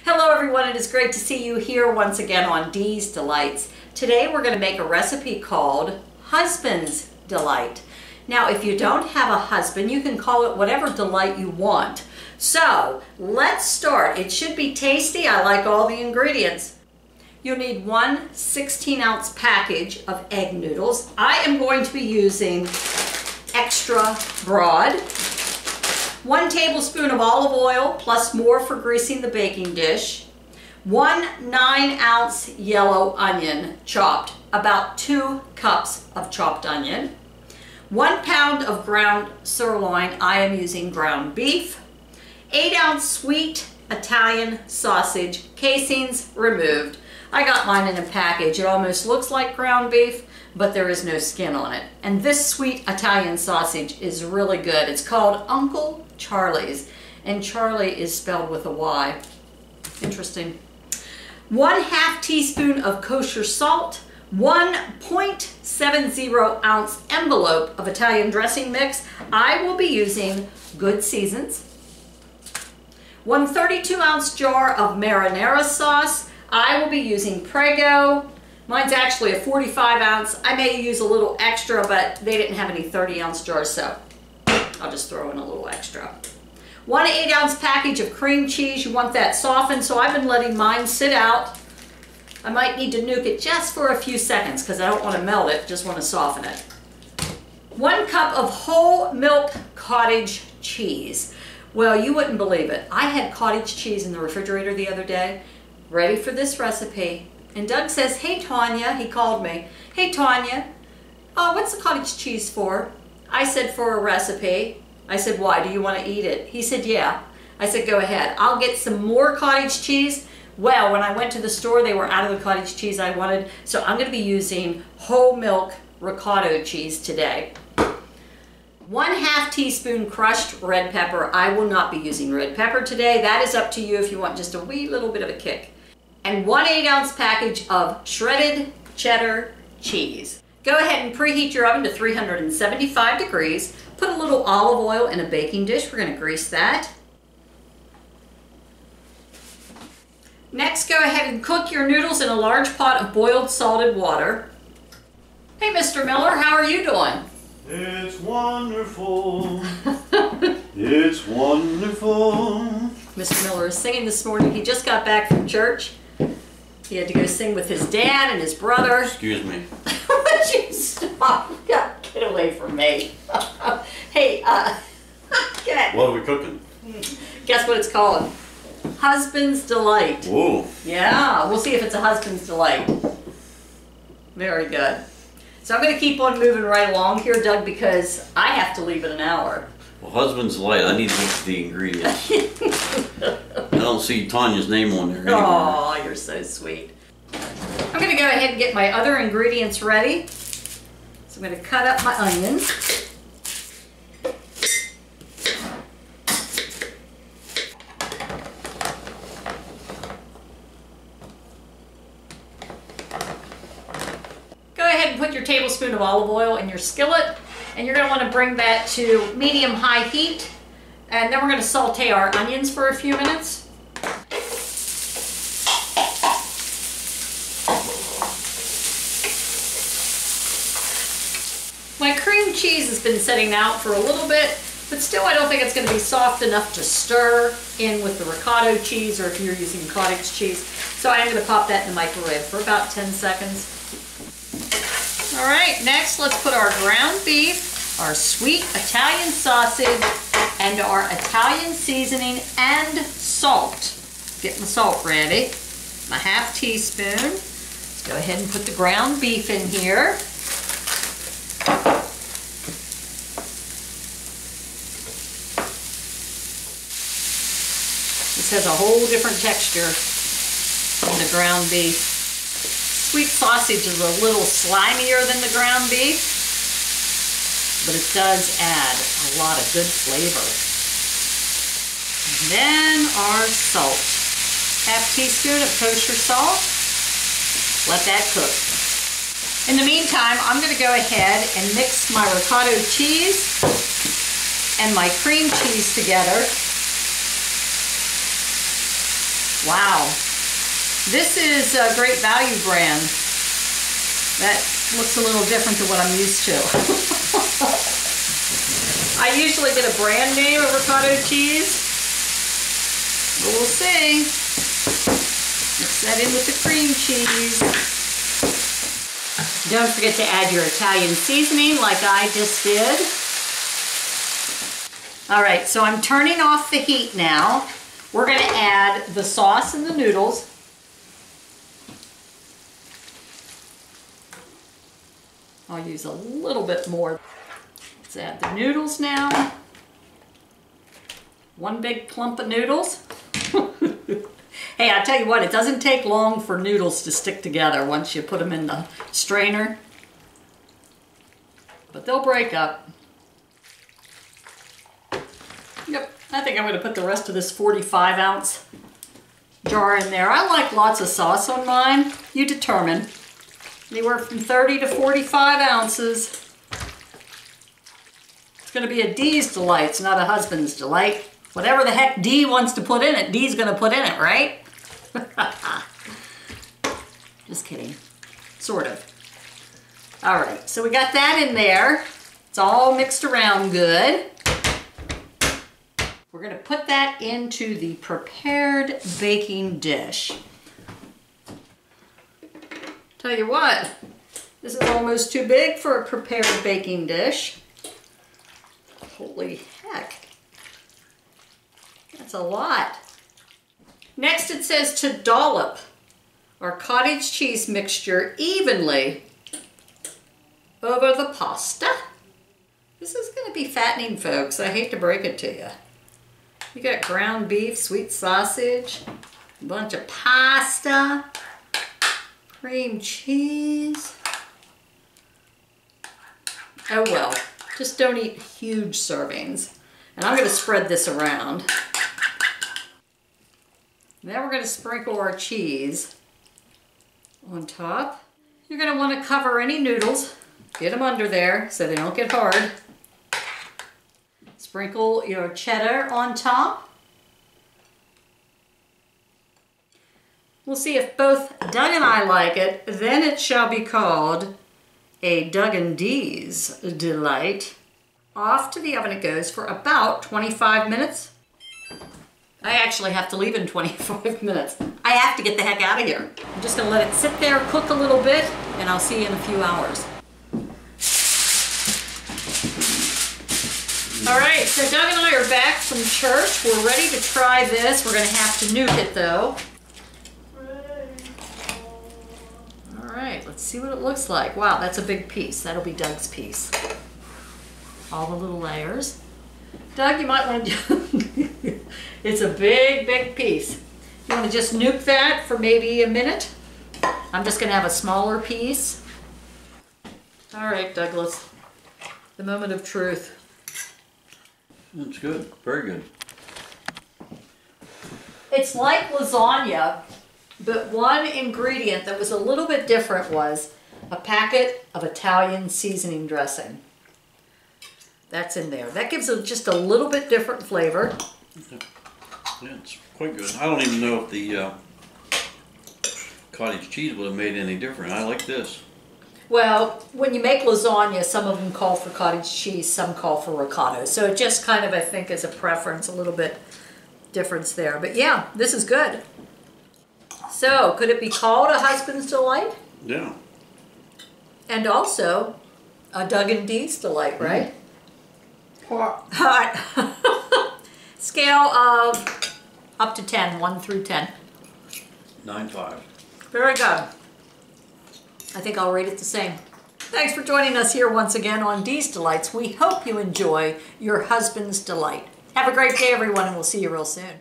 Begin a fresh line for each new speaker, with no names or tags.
Hello everyone, it is great to see you here once again on Dee's Delights. Today we're going to make a recipe called Husband's Delight. Now if you don't have a husband, you can call it whatever delight you want. So let's start. It should be tasty. I like all the ingredients. You'll need one 16-ounce package of egg noodles. I am going to be using extra broad. 1 tablespoon of olive oil, plus more for greasing the baking dish. 1 9-ounce yellow onion chopped, about 2 cups of chopped onion. 1 pound of ground sirloin, I am using ground beef. 8-ounce sweet Italian sausage, casings removed. I got mine in a package. It almost looks like ground beef, but there is no skin on it. And this sweet Italian sausage is really good. It's called Uncle Charlie's, and Charlie is spelled with a Y. Interesting. 1/2 teaspoon of kosher salt, 1 0.70 ounce envelope of Italian dressing mix. I will be using Good Seasons. 1 32-ounce jar of marinara sauce. I will be using Prego. Mine's actually a 45-ounce. I may use a little extra, but they didn't have any 30-ounce jars, so I'll just throw in a little extra. 1 8-ounce package of cream cheese. You want that softened, so I've been letting mine sit out. I might need to nuke it just for a few seconds because I don't want to melt it, just want to soften it. 1 cup of whole milk cottage cheese. Well, you wouldn't believe it. I had cottage cheese in the refrigerator the other day, ready for this recipe. And Doug says, "Hey Tanya," he called me, "Hey Tanya, what's the cottage cheese for?" I said, "For a recipe." I said, "Why? Do you want to eat it?" He said, "Yeah." I said, "Go ahead. I'll get some more cottage cheese." Well, when I went to the store, they were out of the cottage cheese I wanted, so I'm going to be using whole milk ricotta cheese today. 1/2 teaspoon crushed red pepper. I will not be using red pepper today. That is up to you if you want just a wee little bit of a kick. And 1 8-ounce package of shredded cheddar cheese. Go ahead and preheat your oven to 375 degrees. Put a little olive oil in a baking dish. We're going to grease that. Next, go ahead and cook your noodles in a large pot of boiled salted water. Hey, Mr. Miller, how are you doing?
It's wonderful. It's wonderful.
Mr. Miller is singing this morning. He just got back from church. He had to go sing with his dad and his brother.
Excuse me.
Would you stop? Get away from me. Hey, get.
What are we cooking?
Guess what it's called? Husband's Delight.
Whoa.
Yeah, we'll see if it's a husband's delight. Very good. So I'm going to keep on moving right along here, Doug, because I have to leave in an hour.
Well, husband's delight. I need to look at the ingredients. I don't see Tanya's name on there anymore.
Oh, you're so sweet. I'm going to go ahead and get my other ingredients ready. So I'm going to cut up my onions. Go ahead and put your tablespoon of olive oil in your skillet, and you're going to want to bring that to medium-high heat, and then we're going to saute our onions for a few minutes. My cream cheese has been setting out for a little bit, but still I don't think it's going to be soft enough to stir in with the ricotta cheese, or if you're using cottage cheese. So I am going to pop that in the microwave for about 10 seconds. All right, next let's put our ground beef, our sweet Italian sausage, and our Italian seasoning and salt. Get my salt ready. My 1/2 teaspoon. Let's go ahead and put the ground beef in here. This has a whole different texture than the ground beef. Sweet sausage is a little slimier than the ground beef, but it does add a lot of good flavor. And then our salt. 1/2 teaspoon of kosher salt. Let that cook. In the meantime, I'm going to go ahead and mix my ricotta cheese and my cream cheese together. Wow. This is a Great Value brand. That looks a little different to what I'm used to. I usually get a brand name avocado cheese. But we'll see. Mix that in with the cream cheese. Don't forget to add your Italian seasoning like I just did. All right, so I'm turning off the heat now. We're going to add the sauce and the noodles. I'll use a little bit more. Let's add the noodles now. One big clump of noodles. Hey, I tell you what, it doesn't take long for noodles to stick together once you put them in the strainer. But they'll break up. Yep, I think I'm going to put the rest of this 45-ounce jar in there. I like lots of sauce on mine. You determine. Anywhere from 30 to 45 ounces. It's going to be a Dee's Delight, it's not a husband's delight. Whatever the heck Dee wants to put in it, Dee's going to put in it, right? Just kidding. Sort of. All right, so we got that in there. It's all mixed around good. We're going to put that into the prepared baking dish. Tell you what, this is almost too big for a prepared baking dish. Holy heck. That's a lot. Next it says to dollop our cottage cheese mixture evenly over the pasta. This is going to be fattening, folks. I hate to break it to you. You got ground beef, sweet sausage, a bunch of pasta, cream cheese. Oh well, just don't eat huge servings. And I'm going to spread this around. Now we're going to sprinkle our cheese on top. You're going to want to cover any noodles. Get them under there so they don't get hard. Sprinkle your cheddar on top. We'll see if both Doug and I like it. Then it shall be called a Doug and Dee's Delight. Off to the oven it goes for about 25 minutes. I actually have to leave in 25 minutes. I have to get the heck out of here. I'm just gonna let it sit there, cook a little bit, and I'll see you in a few hours. All right, so Doug and I are back from church. We're ready to try this. We're gonna have to nuke it though. All right, let's see what it looks like. Wow, that's a big piece. That'll be Doug's piece. All the little layers. Doug, you might want to it's a big, big piece. You want to just nuke that for maybe a minute? I'm just going to have a smaller piece. All right, Douglas. The moment of truth.
That's good. Very good.
It's like lasagna, but one ingredient that was a little bit different was a packet of Italian seasoning dressing. That's in there. That gives it just a little bit different flavor.
Yeah, it's quite good. I don't even know if the cottage cheese would have made any different. I like this.
Well, when you make lasagna, some of them call for cottage cheese, some call for ricotta. So it just kind of, I think, is a preference, a little bit difference there. But yeah, this is good. So, could it be called a husband's delight?
Yeah.
And also a Doug and Dee's delight, right? Mm-hmm. Hot. Scale of up to 10, 1 through 10.
9.5.
Very good. I think I'll rate it the same. Thanks for joining us here once again on Dee's Delights. We hope you enjoy your husband's delight. Have a great day, everyone, and we'll see you real soon.